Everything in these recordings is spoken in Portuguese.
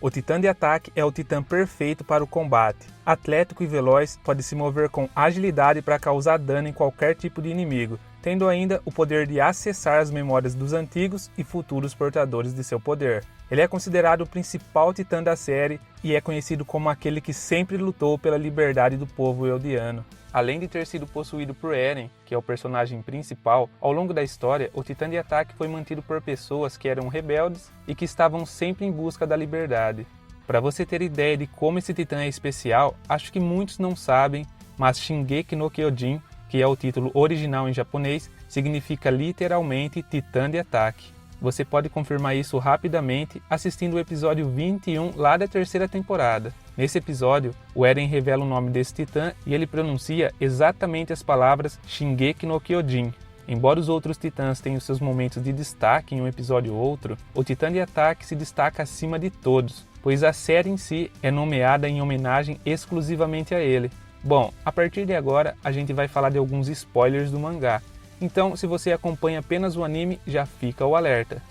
O Titã de Ataque é o titã perfeito para o combate. Atlético e veloz, pode se mover com agilidade para causar dano em qualquer tipo de inimigo, tendo ainda o poder de acessar as memórias dos antigos e futuros portadores de seu poder. Ele é considerado o principal titã da série e é conhecido como aquele que sempre lutou pela liberdade do povo eldiano. Além de ter sido possuído por Eren, que é o personagem principal, ao longo da história, o Titã de Ataque foi mantido por pessoas que eram rebeldes e que estavam sempre em busca da liberdade. Para você ter ideia de como esse titã é especial, acho que muitos não sabem, mas Shingeki no Kyojin, que é o título original em japonês, significa literalmente Titã de Ataque. Você pode confirmar isso rapidamente assistindo o episódio 21 lá da terceira temporada. Nesse episódio, o Eren revela o nome desse titã e ele pronuncia exatamente as palavras Shingeki no Kyojin. Embora os outros titãs tenham seus momentos de destaque em um episódio ou outro, o Titã de Ataque se destaca acima de todos, pois a série em si é nomeada em homenagem exclusivamente a ele. Bom, a partir de agora a gente vai falar de alguns spoilers do mangá, então se você acompanha apenas o anime, já fica o alerta.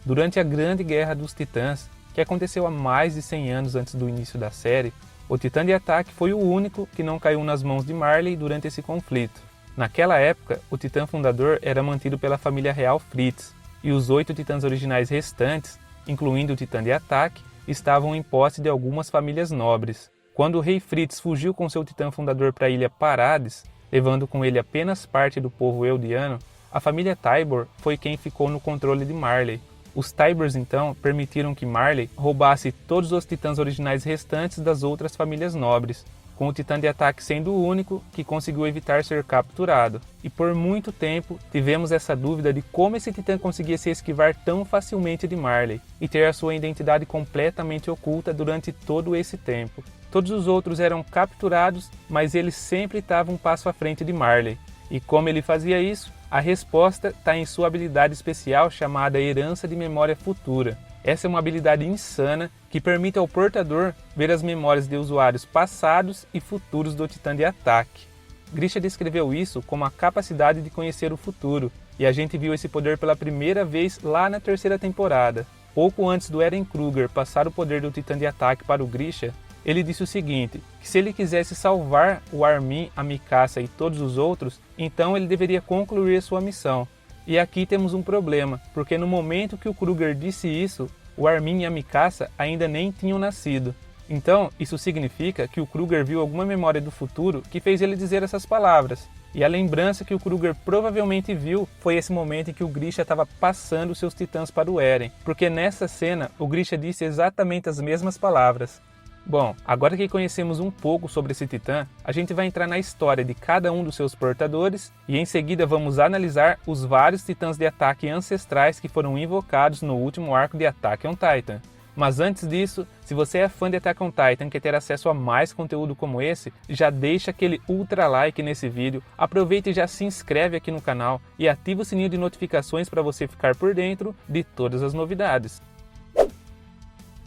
Durante a Grande Guerra dos Titãs, que aconteceu há mais de 100 anos antes do início da série, o Titã de Ataque foi o único que não caiu nas mãos de Marley durante esse conflito. Naquela época, o Titã Fundador era mantido pela família real Fritz, e os 8 titãs originais restantes, incluindo o Titã de Ataque, estavam em posse de algumas famílias nobres. Quando o rei Fritz fugiu com seu Titã Fundador para a ilha Parades, levando com ele apenas parte do povo eldiano, a família Tybur foi quem ficou no controle de Marley. Os Tyburs então permitiram que Marley roubasse todos os titãs originais restantes das outras famílias nobres, com o Titã de Ataque sendo o único que conseguiu evitar ser capturado. E por muito tempo tivemos essa dúvida de como esse titã conseguia se esquivar tão facilmente de Marley e ter a sua identidade completamente oculta durante todo esse tempo. Todos os outros eram capturados, mas ele sempre estava um passo à frente de Marley. E como ele fazia isso? A resposta está em sua habilidade especial chamada Herança de Memória Futura. Essa é uma habilidade insana que permite ao portador ver as memórias de usuários passados e futuros do Titã de Ataque. Grisha descreveu isso como a capacidade de conhecer o futuro, e a gente viu esse poder pela primeira vez lá na terceira temporada. Pouco antes do Eren Kruger passar o poder do Titã de Ataque para o Grisha, ele disse o seguinte, que se ele quisesse salvar o Armin, a Mikasa e todos os outros, então ele deveria concluir sua missão. E aqui temos um problema, porque no momento que o Kruger disse isso, o Armin e a Mikasa ainda nem tinham nascido. Então, isso significa que o Kruger viu alguma memória do futuro que fez ele dizer essas palavras. E a lembrança que o Kruger provavelmente viu foi esse momento em que o Grisha estava passando seus titãs para o Eren, porque nessa cena o Grisha disse exatamente as mesmas palavras. Bom, agora que conhecemos um pouco sobre esse titã, a gente vai entrar na história de cada um dos seus portadores e em seguida vamos analisar os vários titãs de ataque ancestrais que foram invocados no último arco de Attack on Titan. Mas antes disso, se você é fã de Attack on Titan e quer ter acesso a mais conteúdo como esse, já deixa aquele ultra like nesse vídeo, aproveita e já se inscreve aqui no canal e ativa o sininho de notificações para você ficar por dentro de todas as novidades.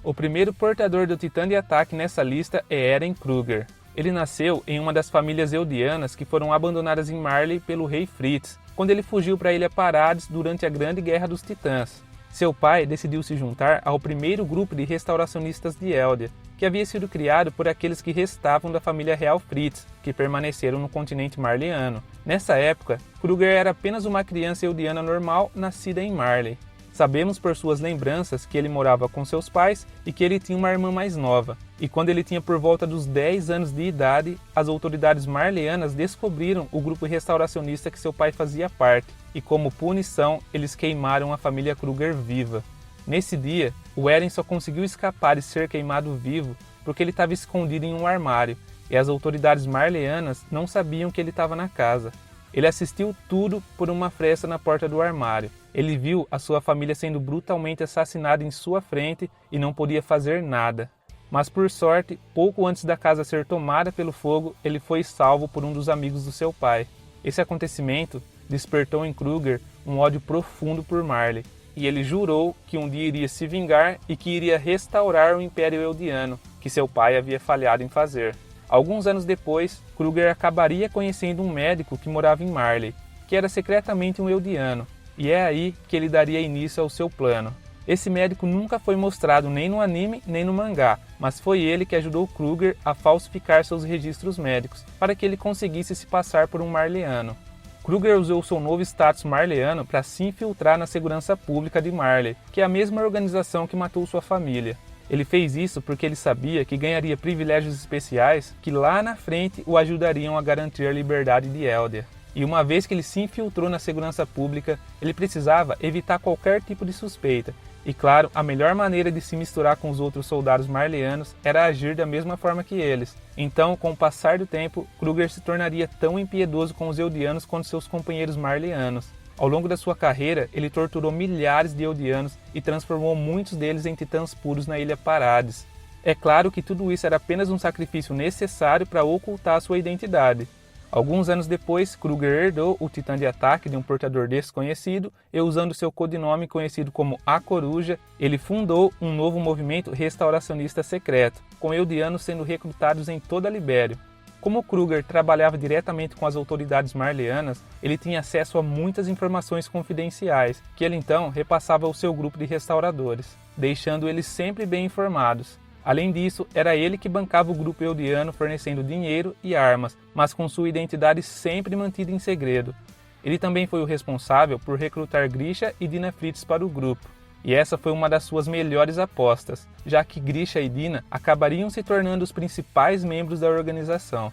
O primeiro portador do Titã de Ataque nessa lista é Eren Kruger. Ele nasceu em uma das famílias eldianas que foram abandonadas em Marley pelo rei Fritz, quando ele fugiu para a ilha Parades durante a Grande Guerra dos Titãs. Seu pai decidiu se juntar ao primeiro grupo de restauracionistas de Eldia, que havia sido criado por aqueles que restavam da família real Fritz, que permaneceram no continente marleyano. Nessa época, Kruger era apenas uma criança eldiana normal nascida em Marley. Sabemos por suas lembranças que ele morava com seus pais e que ele tinha uma irmã mais nova. E quando ele tinha por volta dos 10 anos de idade, as autoridades marleyanas descobriram o grupo restauracionista que seu pai fazia parte. E como punição, eles queimaram a família Kruger viva. Nesse dia, o Eren só conseguiu escapar e ser queimado vivo porque ele estava escondido em um armário. E as autoridades marleyanas não sabiam que ele estava na casa. Ele assistiu tudo por uma fresta na porta do armário. Ele viu a sua família sendo brutalmente assassinada em sua frente e não podia fazer nada. Mas por sorte, pouco antes da casa ser tomada pelo fogo, ele foi salvo por um dos amigos do seu pai. Esse acontecimento despertou em Kruger um ódio profundo por Marley, e ele jurou que um dia iria se vingar e que iria restaurar o Império Eldiano, que seu pai havia falhado em fazer. Alguns anos depois, Kruger acabaria conhecendo um médico que morava em Marley, que era secretamente um eldiano, e é aí que ele daria início ao seu plano. Esse médico nunca foi mostrado nem no anime nem no mangá, mas foi ele que ajudou Kruger a falsificar seus registros médicos para que ele conseguisse se passar por um Marleano. Kruger usou seu novo status marleano para se infiltrar na segurança pública de Marley, que é a mesma organização que matou sua família. Ele fez isso porque ele sabia que ganharia privilégios especiais que lá na frente o ajudariam a garantir a liberdade de Eldia. E uma vez que ele se infiltrou na segurança pública, ele precisava evitar qualquer tipo de suspeita. E claro, a melhor maneira de se misturar com os outros soldados marleanos era agir da mesma forma que eles. Então, com o passar do tempo, Kruger se tornaria tão impiedoso com os Eldianos quanto seus companheiros marleanos. Ao longo da sua carreira, ele torturou milhares de Eldianos e transformou muitos deles em titãs puros na Ilha Parades. É claro que tudo isso era apenas um sacrifício necessário para ocultar sua identidade. Alguns anos depois, Kruger herdou o titã de ataque de um portador desconhecido e, usando seu codinome conhecido como A Coruja, ele fundou um novo movimento restauracionista secreto, com Eldianos sendo recrutados em toda a Libério. Como Kruger trabalhava diretamente com as autoridades marleanas, ele tinha acesso a muitas informações confidenciais, que ele então repassava ao seu grupo de restauradores, deixando eles sempre bem informados. Além disso, era ele que bancava o grupo eldiano fornecendo dinheiro e armas, mas com sua identidade sempre mantida em segredo. Ele também foi o responsável por recrutar Grisha e Dina Fritz para o grupo. E essa foi uma das suas melhores apostas, já que Grisha e Dina acabariam se tornando os principais membros da organização.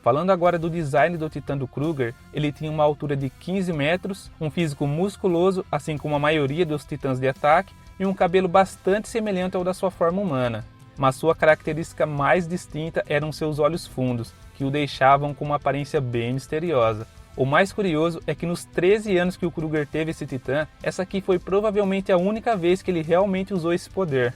Falando agora do design do titã do Kruger, ele tinha uma altura de 15 metros, um físico musculoso, assim como a maioria dos titãs de ataque, e um cabelo bastante semelhante ao da sua forma humana. Mas sua característica mais distinta eram seus olhos fundos, que o deixavam com uma aparência bem misteriosa. O mais curioso é que nos 13 anos que o Kruger teve esse titã, essa aqui foi provavelmente a única vez que ele realmente usou esse poder.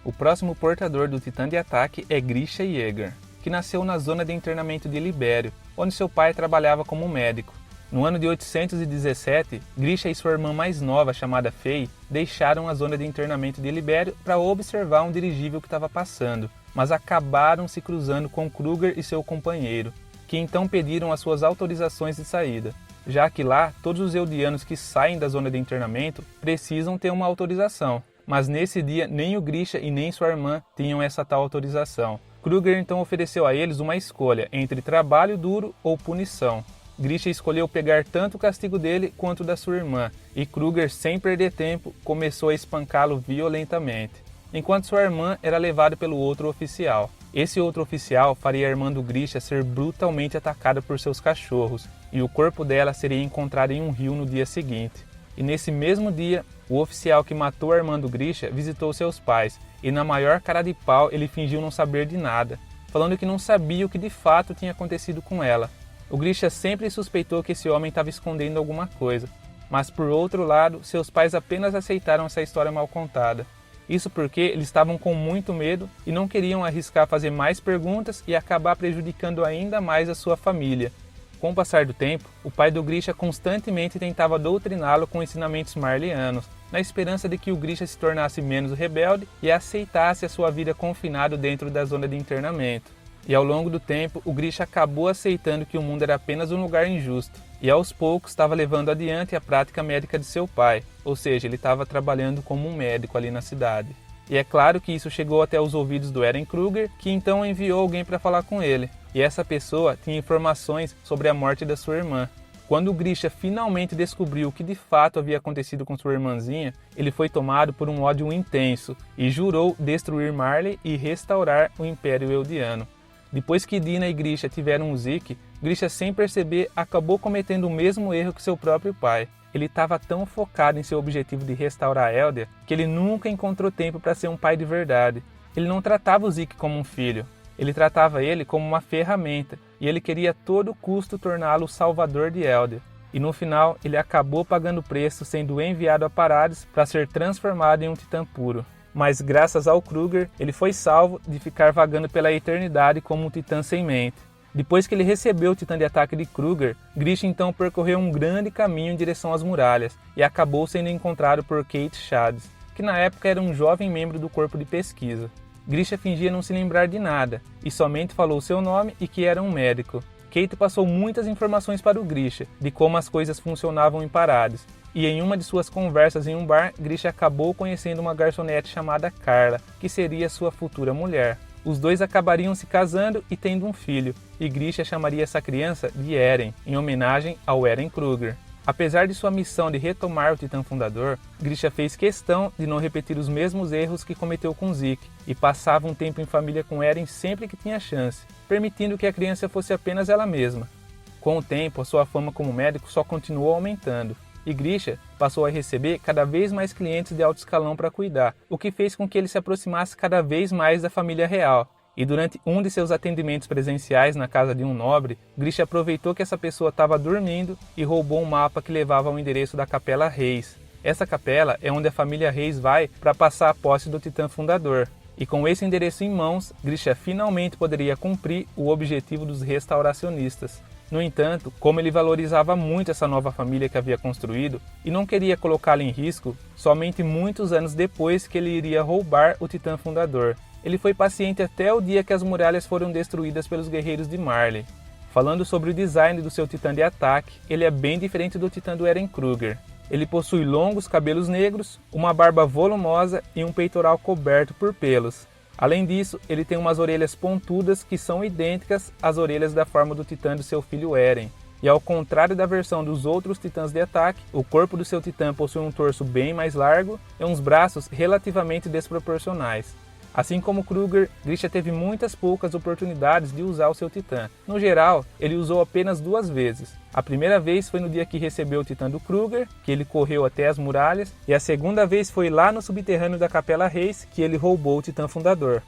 O próximo portador do titã de ataque é Grisha Yeager, que nasceu na zona de internamento de Libério, onde seu pai trabalhava como médico. No ano de 817, Grisha e sua irmã mais nova, chamada Faye, deixaram a zona de internamento de Libério para observar um dirigível que estava passando, mas acabaram se cruzando com Kruger e seu companheiro, que então pediram as suas autorizações de saída, já que lá todos os eldianos que saem da zona de internamento precisam ter uma autorização, mas nesse dia nem o Grisha e nem sua irmã tinham essa tal autorização. Kruger então ofereceu a eles uma escolha entre trabalho duro ou punição. Grisha escolheu pegar tanto o castigo dele quanto da sua irmã, e Kruger, sem perder tempo, começou a espancá-lo violentamente, enquanto sua irmã era levada pelo outro oficial. Esse outro oficial faria a irmã do Grisha ser brutalmente atacada por seus cachorros, e o corpo dela seria encontrado em um rio no dia seguinte. E nesse mesmo dia, o oficial que matou a irmã do Grisha visitou seus pais, e na maior cara de pau ele fingiu não saber de nada, falando que não sabia o que de fato tinha acontecido com ela. O Grisha sempre suspeitou que esse homem estava escondendo alguma coisa, mas por outro lado, seus pais apenas aceitaram essa história mal contada. Isso porque eles estavam com muito medo e não queriam arriscar fazer mais perguntas e acabar prejudicando ainda mais a sua família. Com o passar do tempo, o pai do Grisha constantemente tentava doutriná-lo com ensinamentos marleanos, na esperança de que o Grisha se tornasse menos rebelde e aceitasse a sua vida confinado dentro da zona de internamento. E ao longo do tempo, o Grisha acabou aceitando que o mundo era apenas um lugar injusto, e aos poucos estava levando adiante a prática médica de seu pai, ou seja, ele estava trabalhando como um médico ali na cidade. E é claro que isso chegou até os ouvidos do Eren Kruger, que então enviou alguém para falar com ele, e essa pessoa tinha informações sobre a morte da sua irmã. Quando o Grisha finalmente descobriu o que de fato havia acontecido com sua irmãzinha, ele foi tomado por um ódio intenso, e jurou destruir Marley e restaurar o Império Eldiano. Depois que Dina e Grisha tiveram um Zeke, Grisha, sem perceber, acabou cometendo o mesmo erro que seu próprio pai. Ele estava tão focado em seu objetivo de restaurar Eldia que ele nunca encontrou tempo para ser um pai de verdade. Ele não tratava o Zeke como um filho, ele tratava ele como uma ferramenta e ele queria a todo custo torná-lo o salvador de Eldia. E no final, ele acabou pagando o preço sendo enviado a Parades para ser transformado em um titã puro. Mas graças ao Kruger, ele foi salvo de ficar vagando pela eternidade como um titã sem mente. Depois que ele recebeu o titã de ataque de Kruger, Grisha então percorreu um grande caminho em direção às muralhas e acabou sendo encontrado por Kate Shades, que na época era um jovem membro do corpo de pesquisa. Grisha fingia não se lembrar de nada e somente falou seu nome e que era um médico. Kate passou muitas informações para o Grisha de como as coisas funcionavam em Parades, e em uma de suas conversas em um bar, Grisha acabou conhecendo uma garçonete chamada Carla, que seria sua futura mulher. Os dois acabariam se casando e tendo um filho, e Grisha chamaria essa criança de Eren, em homenagem ao Eren Kruger. Apesar de sua missão de retomar o Titã Fundador, Grisha fez questão de não repetir os mesmos erros que cometeu com Zeke, e passava um tempo em família com Eren sempre que tinha chance, permitindo que a criança fosse apenas ela mesma. Com o tempo, a sua fama como médico só continuou aumentando, e Grisha passou a receber cada vez mais clientes de alto escalão para cuidar, o que fez com que ele se aproximasse cada vez mais da família real. E durante um de seus atendimentos presenciais na casa de um nobre, Grisha aproveitou que essa pessoa estava dormindo e roubou um mapa que levava ao endereço da Capela Reis. Essa capela é onde a família Reis vai para passar a posse do Titã Fundador. E com esse endereço em mãos, Grisha finalmente poderia cumprir o objetivo dos restauracionistas. No entanto, como ele valorizava muito essa nova família que havia construído e não queria colocá-la em risco, somente muitos anos depois que ele iria roubar o Titã Fundador. Ele foi paciente até o dia que as muralhas foram destruídas pelos guerreiros de Marley. Falando sobre o design do seu Titã de ataque, ele é bem diferente do Titã do Eren Kruger. Ele possui longos cabelos negros, uma barba volumosa e um peitoral coberto por pelos. Além disso, ele tem umas orelhas pontudas que são idênticas às orelhas da forma do Titã do seu filho Eren. E ao contrário da versão dos outros titãs de ataque, o corpo do seu Titã possui um torso bem mais largo e uns braços relativamente desproporcionais. Assim como Kruger, Grisha teve muitas poucas oportunidades de usar o seu Titã. No geral, ele usou apenas 2 vezes. A primeira vez foi no dia que recebeu o Titã do Kruger, que ele correu até as muralhas, e a segunda vez foi lá no subterrâneo da Capela Reis, que ele roubou o Titã Fundador.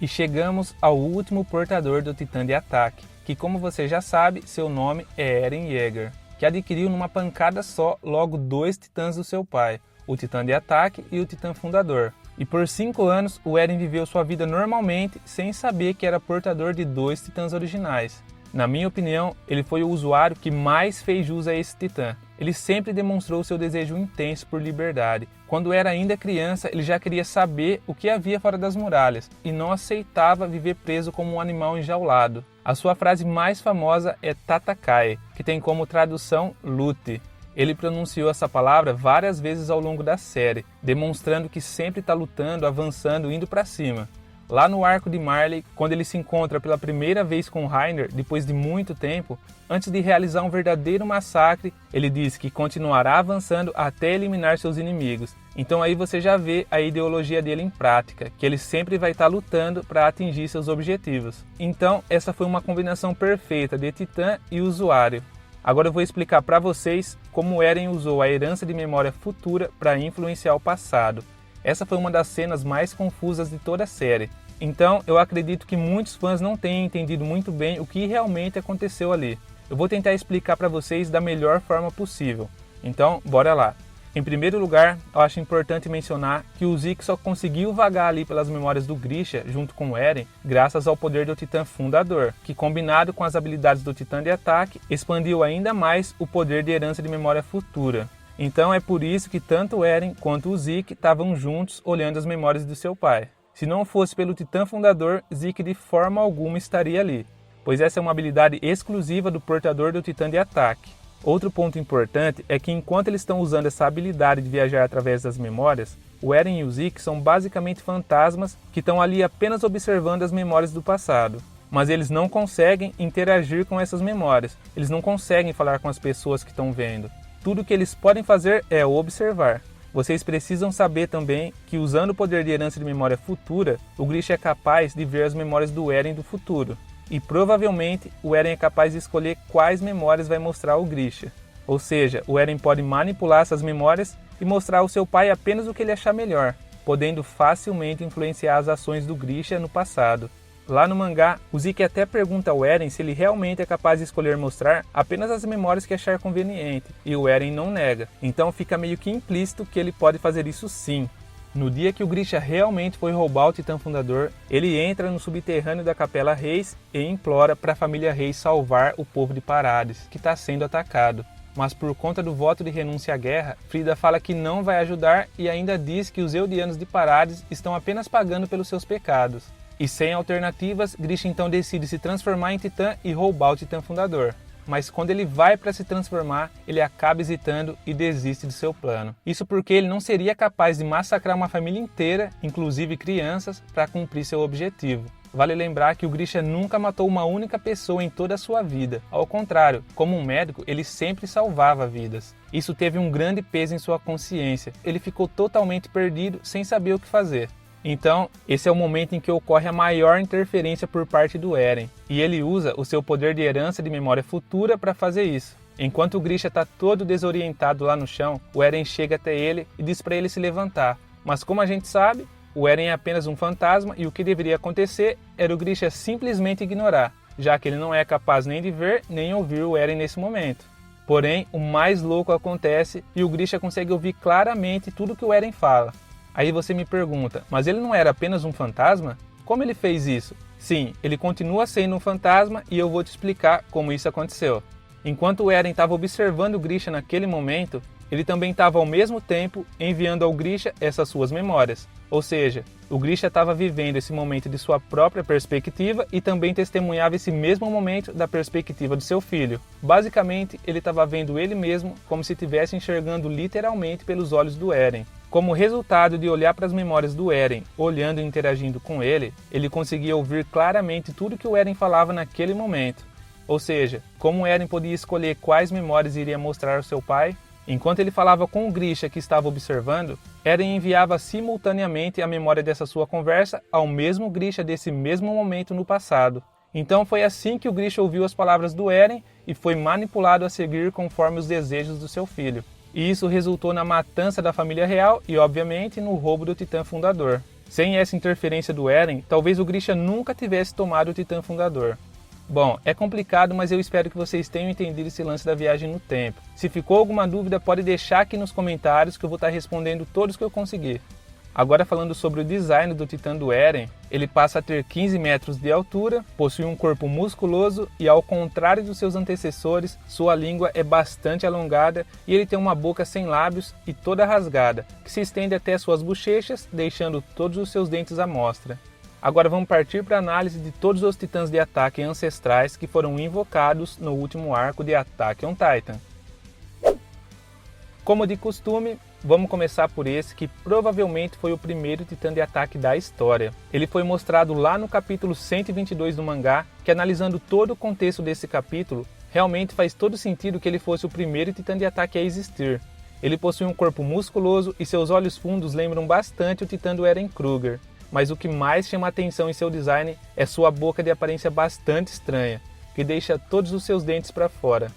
E chegamos ao último portador do Titã de ataque, que como você já sabe, seu nome é Eren Yeager, que adquiriu numa pancada só logo 2 titãs do seu pai, o Titã de ataque e o Titã Fundador. E por 5 anos, o Eren viveu sua vida normalmente, sem saber que era portador de 2 titãs originais. Na minha opinião, ele foi o usuário que mais fez jus a esse titã. Ele sempre demonstrou seu desejo intenso por liberdade. Quando era ainda criança, ele já queria saber o que havia fora das muralhas, e não aceitava viver preso como um animal enjaulado. A sua frase mais famosa é Tatakai, que tem como tradução lute. Ele pronunciou essa palavra várias vezes ao longo da série, demonstrando que sempre está lutando, avançando, indo para cima. Lá no arco de Marley, quando ele se encontra pela primeira vez com Reiner, depois de muito tempo, antes de realizar um verdadeiro massacre, ele diz que continuará avançando até eliminar seus inimigos. Então aí você já vê a ideologia dele em prática, que ele sempre vai estar lutando para atingir seus objetivos. Então essa foi uma combinação perfeita de Titã e usuário. Agora eu vou explicar para vocês como Eren usou a herança de memória futura para influenciar o passado. Essa foi uma das cenas mais confusas de toda a série. Então eu acredito que muitos fãs não tenham entendido muito bem o que realmente aconteceu ali. Eu vou tentar explicar para vocês da melhor forma possível. Então, bora lá! Em primeiro lugar, eu acho importante mencionar que o Zeke só conseguiu vagar ali pelas memórias do Grisha junto com o Eren graças ao poder do Titã Fundador, que combinado com as habilidades do Titã de ataque, expandiu ainda mais o poder de herança de memória futura. Então é por isso que tanto o Eren quanto o Zeke estavam juntos olhando as memórias do seu pai. Se não fosse pelo Titã Fundador, Zeke de forma alguma estaria ali, pois essa é uma habilidade exclusiva do portador do Titã de ataque. Outro ponto importante é que enquanto eles estão usando essa habilidade de viajar através das memórias, o Eren e o Zeke são basicamente fantasmas que estão ali apenas observando as memórias do passado. Mas eles não conseguem interagir com essas memórias, eles não conseguem falar com as pessoas que estão vendo. Tudo que eles podem fazer é observar. Vocês precisam saber também que usando o poder de herança de memória futura, o Grisha é capaz de ver as memórias do Eren do futuro. E provavelmente o Eren é capaz de escolher quais memórias vai mostrar ao Grisha. Ou seja, o Eren pode manipular essas memórias e mostrar ao seu pai apenas o que ele achar melhor, podendo facilmente influenciar as ações do Grisha no passado. Lá no mangá, o Zeke até pergunta ao Eren se ele realmente é capaz de escolher mostrar apenas as memórias que achar conveniente, e o Eren não nega. Então fica meio que implícito que ele pode fazer isso sim. No dia que o Grisha realmente foi roubar o Titã Fundador, ele entra no subterrâneo da Capela Reis e implora para a família Reis salvar o povo de Parades, que está sendo atacado. Mas por conta do voto de renúncia à guerra, Frida fala que não vai ajudar e ainda diz que os Eldianos de Parades estão apenas pagando pelos seus pecados. E sem alternativas, Grisha então decide se transformar em Titã e roubar o Titã Fundador. mas quando ele vai para se transformar, ele acaba hesitando e desiste do seu plano. Isso porque ele não seria capaz de massacrar uma família inteira, inclusive crianças, para cumprir seu objetivo. Vale lembrar que o Grisha nunca matou uma única pessoa em toda a sua vida. Ao contrário, como um médico, ele sempre salvava vidas. Isso teve um grande peso em sua consciência. Ele ficou totalmente perdido, sem saber o que fazer. Então, esse é o momento em que ocorre a maior interferência por parte do Eren. E ele usa o seu poder de herança de memória futura para fazer isso. Enquanto o Grisha está todo desorientado lá no chão, o Eren chega até ele e diz para ele se levantar. Mas como a gente sabe, o Eren é apenas um fantasma e o que deveria acontecer era o Grisha simplesmente ignorar, já que ele não é capaz nem de ver nem ouvir o Eren nesse momento. Porém, o mais louco acontece e o Grisha consegue ouvir claramente tudo que o Eren fala. Aí você me pergunta, mas ele não era apenas um fantasma? Como ele fez isso? Sim, ele continua sendo um fantasma e eu vou te explicar como isso aconteceu. Enquanto o Eren estava observando o Grisha naquele momento, ele também estava ao mesmo tempo enviando ao Grisha essas suas memórias. Ou seja, o Grisha estava vivendo esse momento de sua própria perspectiva e também testemunhava esse mesmo momento da perspectiva do seu filho. Basicamente, ele estava vendo ele mesmo como se estivesse enxergando literalmente pelos olhos do Eren. Como resultado de olhar para as memórias do Eren, olhando e interagindo com ele, ele conseguia ouvir claramente tudo que o Eren falava naquele momento. Ou seja, como o Eren podia escolher quais memórias iria mostrar ao seu pai? Enquanto ele falava com o Grisha que estava observando, Eren enviava simultaneamente a memória dessa sua conversa ao mesmo Grisha desse mesmo momento no passado. Então foi assim que o Grisha ouviu as palavras do Eren e foi manipulado a seguir conforme os desejos do seu filho. E isso resultou na matança da família real e, obviamente, no roubo do Titã Fundador. Sem essa interferência do Eren, talvez o Grisha nunca tivesse tomado o Titã Fundador. Bom, é complicado, mas eu espero que vocês tenham entendido esse lance da viagem no tempo. Se ficou alguma dúvida, pode deixar aqui nos comentários que eu vou estar respondendo todos que eu conseguir. Agora falando sobre o design do Titã do Eren, ele passa a ter 15 metros de altura, possui um corpo musculoso e, ao contrário dos seus antecessores, sua língua é bastante alongada e ele tem uma boca sem lábios e toda rasgada, que se estende até suas bochechas, deixando todos os seus dentes à mostra. Agora vamos partir para a análise de todos os titãs de ataque ancestrais que foram invocados no último arco de Attack on Titan. Como de costume, vamos começar por esse que provavelmente foi o primeiro titã de ataque da história. Ele foi mostrado lá no capítulo 122 do mangá, que analisando todo o contexto desse capítulo, realmente faz todo sentido que ele fosse o primeiro titã de ataque a existir. Ele possui um corpo musculoso e seus olhos fundos lembram bastante o titã do Eren Kruger. Mas o que mais chama atenção em seu design é sua boca de aparência bastante estranha, que deixa todos os seus dentes para fora.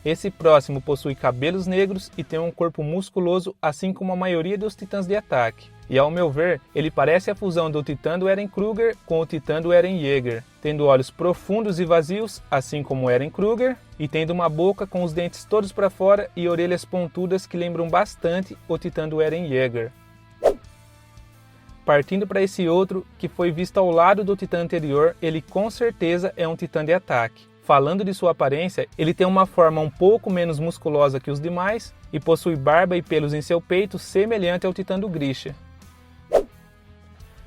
Esse próximo possui cabelos negros e tem um corpo musculoso, assim como a maioria dos titãs de ataque. E ao meu ver, ele parece a fusão do titã do Eren Kruger com o titã do Eren Yeager, tendo olhos profundos e vazios, assim como o Eren Kruger, e tendo uma boca com os dentes todos para fora e orelhas pontudas que lembram bastante o titã do Eren Yeager. Partindo para esse outro, que foi visto ao lado do titã anterior, ele com certeza é um titã de ataque. Falando de sua aparência, ele tem uma forma um pouco menos musculosa que os demais e possui barba e pelos em seu peito semelhante ao titã do Grisha.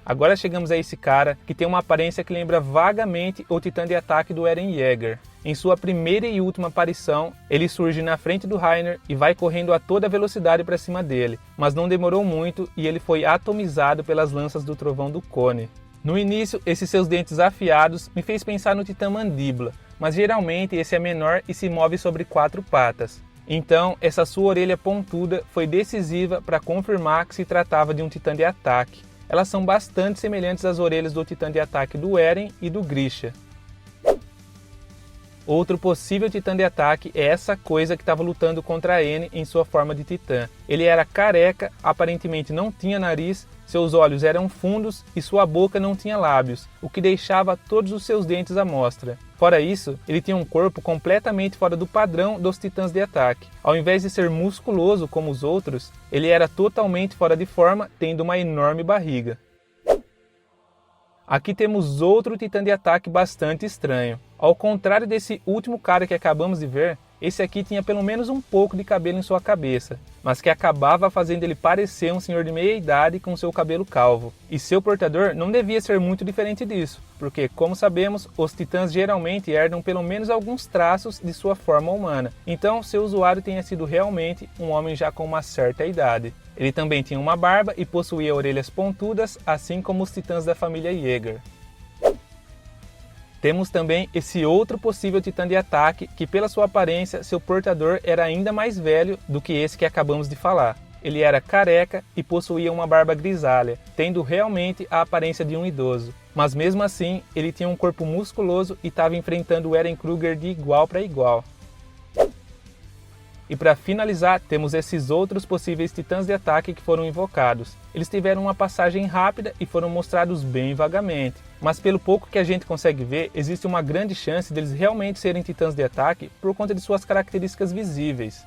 Agora chegamos a esse cara que tem uma aparência que lembra vagamente o titã de ataque do Eren Yeager. Em sua primeira e última aparição, ele surge na frente do Reiner e vai correndo a toda velocidade para cima dele, mas não demorou muito e ele foi atomizado pelas lanças do trovão do Cone. No início, esses seus dentes afiados me fez pensar no titã Mandíbula, mas geralmente esse é menor e se move sobre 4 patas. Então, essa sua orelha pontuda foi decisiva para confirmar que se tratava de um titã de ataque. Elas são bastante semelhantes às orelhas do titã de ataque do Eren e do Grisha. Outro possível titã de ataque é essa coisa que estava lutando contra N em sua forma de titã. Ele era careca, aparentemente não tinha nariz, seus olhos eram fundos e sua boca não tinha lábios, o que deixava todos os seus dentes à mostra. Fora isso, ele tinha um corpo completamente fora do padrão dos titãs de ataque. Ao invés de ser musculoso como os outros, ele era totalmente fora de forma, tendo uma enorme barriga. Aqui temos outro titã de ataque bastante estranho. Ao contrário desse último cara que acabamos de ver, Esse aqui tinha pelo menos um pouco de cabelo em sua cabeça, mas que acabava fazendo ele parecer um senhor de meia idade com seu cabelo calvo. E seu portador não devia ser muito diferente disso, porque, como sabemos, os titãs geralmente herdam pelo menos alguns traços de sua forma humana. Então, seu usuário tenha sido realmente um homem já com uma certa idade. Ele também tinha uma barba e possuía orelhas pontudas, assim como os titãs da família Yeager. Temos também esse outro possível titã de ataque, que pela sua aparência, seu portador era ainda mais velho do que esse que acabamos de falar. Ele era careca e possuía uma barba grisalha, tendo realmente a aparência de um idoso. Mas mesmo assim, ele tinha um corpo musculoso e estava enfrentando o Eren Kruger de igual para igual. E para finalizar, temos esses outros possíveis titãs de ataque que foram invocados. Eles tiveram uma passagem rápida e foram mostrados bem vagamente. Mas pelo pouco que a gente consegue ver, existe uma grande chance deles realmente serem titãs de ataque por conta de suas características visíveis.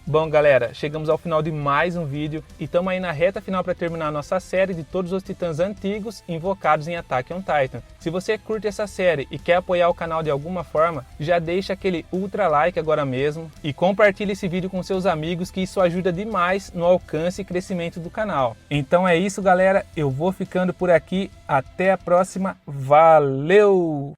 Bom galera, chegamos ao final de mais um vídeo e estamos aí na reta final para terminar a nossa série de todos os titãs antigos invocados em Attack on Titan. Se você curte essa série e quer apoiar o canal de alguma forma, já deixa aquele ultra like agora mesmo e compartilhe esse vídeo com seus amigos, que isso ajuda demais no alcance e crescimento do canal. Então é isso galera, eu vou ficando por aqui, até a próxima, valeu!